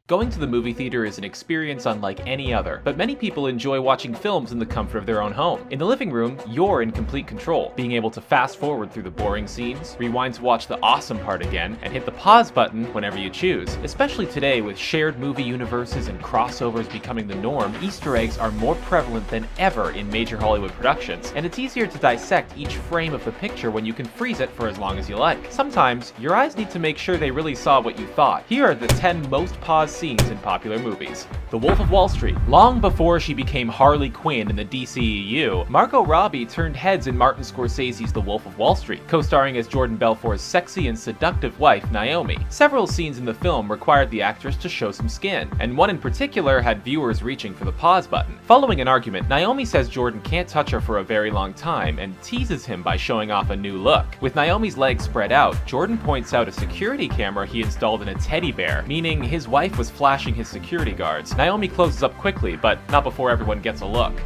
Going to the movie theater is an experience unlike any other, but many people enjoy watching films in the comfort of their own home. In the living room, you're in complete control, being able to fast forward through the boring scenes, rewind to watch the awesome part again, and hit the pause button whenever you choose. Especially today, with shared movie universes and crossovers becoming the norm, Easter eggs are more prevalent than ever in major Hollywood productions, and it's easier to dissect each frame of the picture when you can freeze it for as long as you like. Sometimes, your eyes need to make sure they really saw what you thought. Here are the 10 most paused scenes in popular movies. The Wolf of Wall Street. Long before she became Harley Quinn in the DCEU, Margot Robbie turned heads in Martin Scorsese's The Wolf of Wall Street, co-starring as Jordan Belfort's sexy and seductive wife, Naomi. Several scenes in the film required the actress to show some skin, and one in particular had viewers reaching for the pause button. Following an argument, Naomi says Jordan can't touch her for a very long time and teases him by showing off a new look. With Naomi's legs spread out, Jordan points out a security camera he installed in a teddy bear, meaning his wife was flashing his security guards. Naomi closes up quickly, but not before everyone gets a look.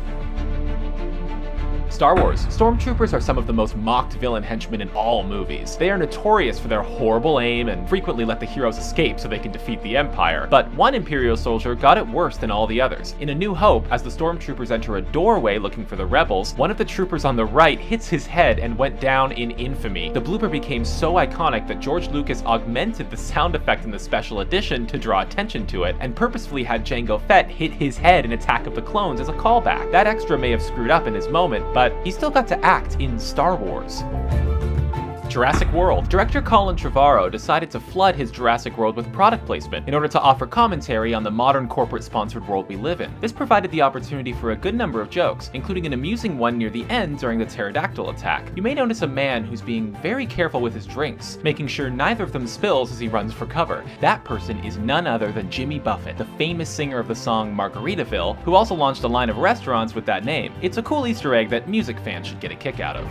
Star Wars. Stormtroopers are some of the most mocked villain henchmen in all movies. They are notorious for their horrible aim and frequently let the heroes escape so they can defeat the Empire. But one Imperial soldier got it worse than all the others. In A New Hope, as the Stormtroopers enter a doorway looking for the rebels, one of the troopers on the right hits his head and went down in infamy. The blooper became so iconic that George Lucas augmented the sound effect in the special edition to draw attention to it, and purposefully had Jango Fett hit his head in Attack of the Clones as a callback. That extra may have screwed up in his moment, but he still got to act in Star Wars. Jurassic World. Director Colin Trevorrow decided to flood his Jurassic World with product placement in order to offer commentary on the modern corporate-sponsored world we live in. This provided the opportunity for a good number of jokes, including an amusing one near the end during the pterodactyl attack. You may notice a man who's being very careful with his drinks, making sure neither of them spills as he runs for cover. That person is none other than Jimmy Buffett, the famous singer of the song Margaritaville, who also launched a line of restaurants with that name. It's a cool Easter egg that music fans should get a kick out of.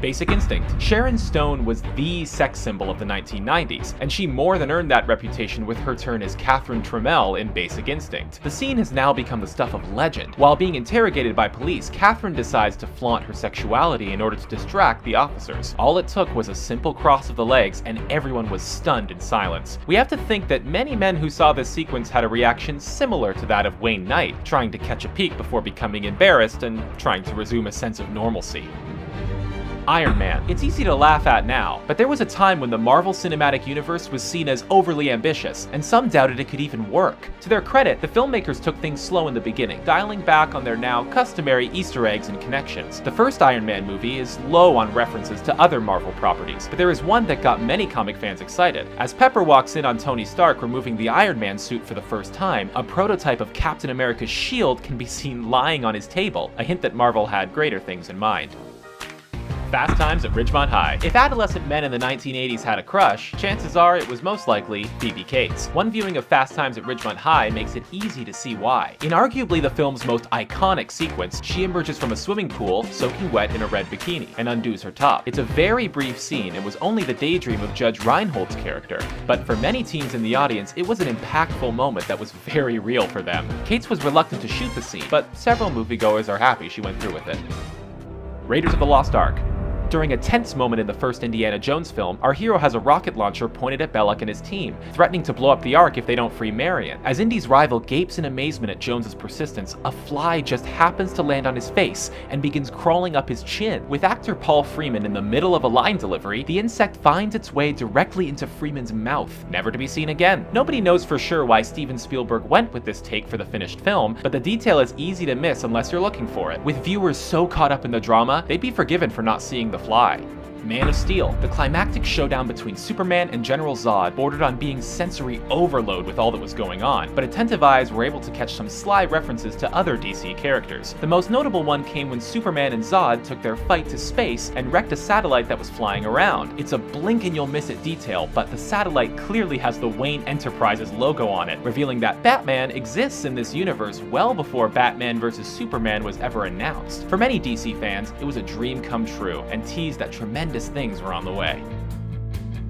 Basic Instinct. Sharon Stone was the sex symbol of the 1990s, and she more than earned that reputation with her turn as Catherine Trammell in Basic Instinct. The scene has now become the stuff of legend. While being interrogated by police, Catherine decides to flaunt her sexuality in order to distract the officers. All it took was a simple cross of the legs, and everyone was stunned in silence. We have to think that many men who saw this sequence had a reaction similar to that of Wayne Knight, trying to catch a peek before becoming embarrassed and trying to resume a sense of normalcy. Iron Man. It's easy to laugh at now, but there was a time when the Marvel Cinematic Universe was seen as overly ambitious, and some doubted it could even work. To their credit, the filmmakers took things slow in the beginning, dialing back on their now customary Easter eggs and connections. The first Iron Man movie is low on references to other Marvel properties, but there is one that got many comic fans excited. As Pepper walks in on Tony Stark removing the Iron Man suit for the first time, a prototype of Captain America's shield can be seen lying on his table, a hint that Marvel had greater things in mind. Fast Times at Ridgemont High. If adolescent men in the 1980s had a crush, chances are it was most likely Phoebe Cates. One viewing of Fast Times at Ridgemont High makes it easy to see why. In arguably the film's most iconic sequence, she emerges from a swimming pool, soaking wet in a red bikini, and undoes her top. It's a very brief scene and was only the daydream of Judge Reinhold's character, but for many teens in the audience, it was an impactful moment that was very real for them. Cates was reluctant to shoot the scene, but several moviegoers are happy she went through with it. Raiders of the Lost Ark. During a tense moment in the first Indiana Jones film, our hero has a rocket launcher pointed at Belloc and his team, threatening to blow up the Ark if they don't free Marion. As Indy's rival gapes in amazement at Jones's persistence, a fly just happens to land on his face and begins crawling up his chin. With actor Paul Freeman in the middle of a line delivery, the insect finds its way directly into Freeman's mouth, never to be seen again. Nobody knows for sure why Steven Spielberg went with this take for the finished film, but the detail is easy to miss unless you're looking for it. With viewers so caught up in the drama, they'd be forgiven for not seeing the fly. Man of Steel. The climactic showdown between Superman and General Zod bordered on being sensory overload with all that was going on, but attentive eyes were able to catch some sly references to other DC characters. The most notable one came when Superman and Zod took their fight to space and wrecked a satellite that was flying around. It's a blink and you'll miss it detail, but the satellite clearly has the Wayne Enterprises logo on it, revealing that Batman exists in this universe well before Batman vs. Superman was ever announced. For many DC fans, it was a dream come true and teased that tremendous things were on the way.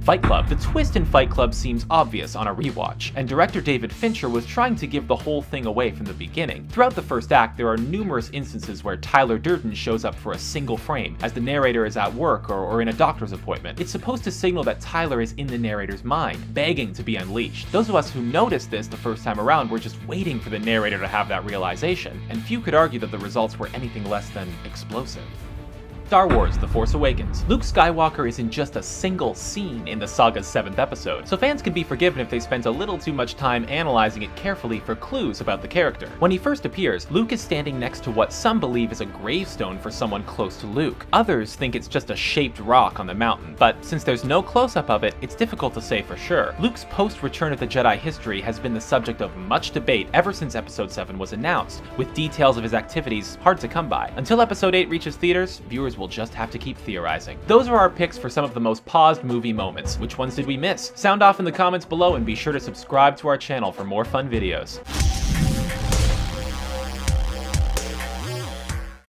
Fight Club. The twist in Fight Club seems obvious on a rewatch, and director David Fincher was trying to give the whole thing away from the beginning. Throughout the first act, there are numerous instances where Tyler Durden shows up for a single frame, as the narrator is at work or in a doctor's appointment. It's supposed to signal that Tyler is in the narrator's mind, begging to be unleashed. Those of us who noticed this the first time around were just waiting for the narrator to have that realization, and few could argue that the results were anything less than explosive. Star Wars: The Force Awakens. Luke Skywalker is in just a single scene in the saga's 7th episode, so fans can be forgiven if they spent a little too much time analyzing it carefully for clues about the character. When he first appears, Luke is standing next to what some believe is a gravestone for someone close to Luke. Others think it's just a shaped rock on the mountain, but since there's no close-up of it, it's difficult to say for sure. Luke's post-Return of the Jedi history has been the subject of much debate ever since Episode 7 was announced, with details of his activities hard to come by. Until Episode 8 reaches theaters, viewers will just have to keep theorizing. Those are our picks for some of the most paused movie moments. Which ones did we miss? Sound off in the comments below and be sure to subscribe to our channel for more fun videos.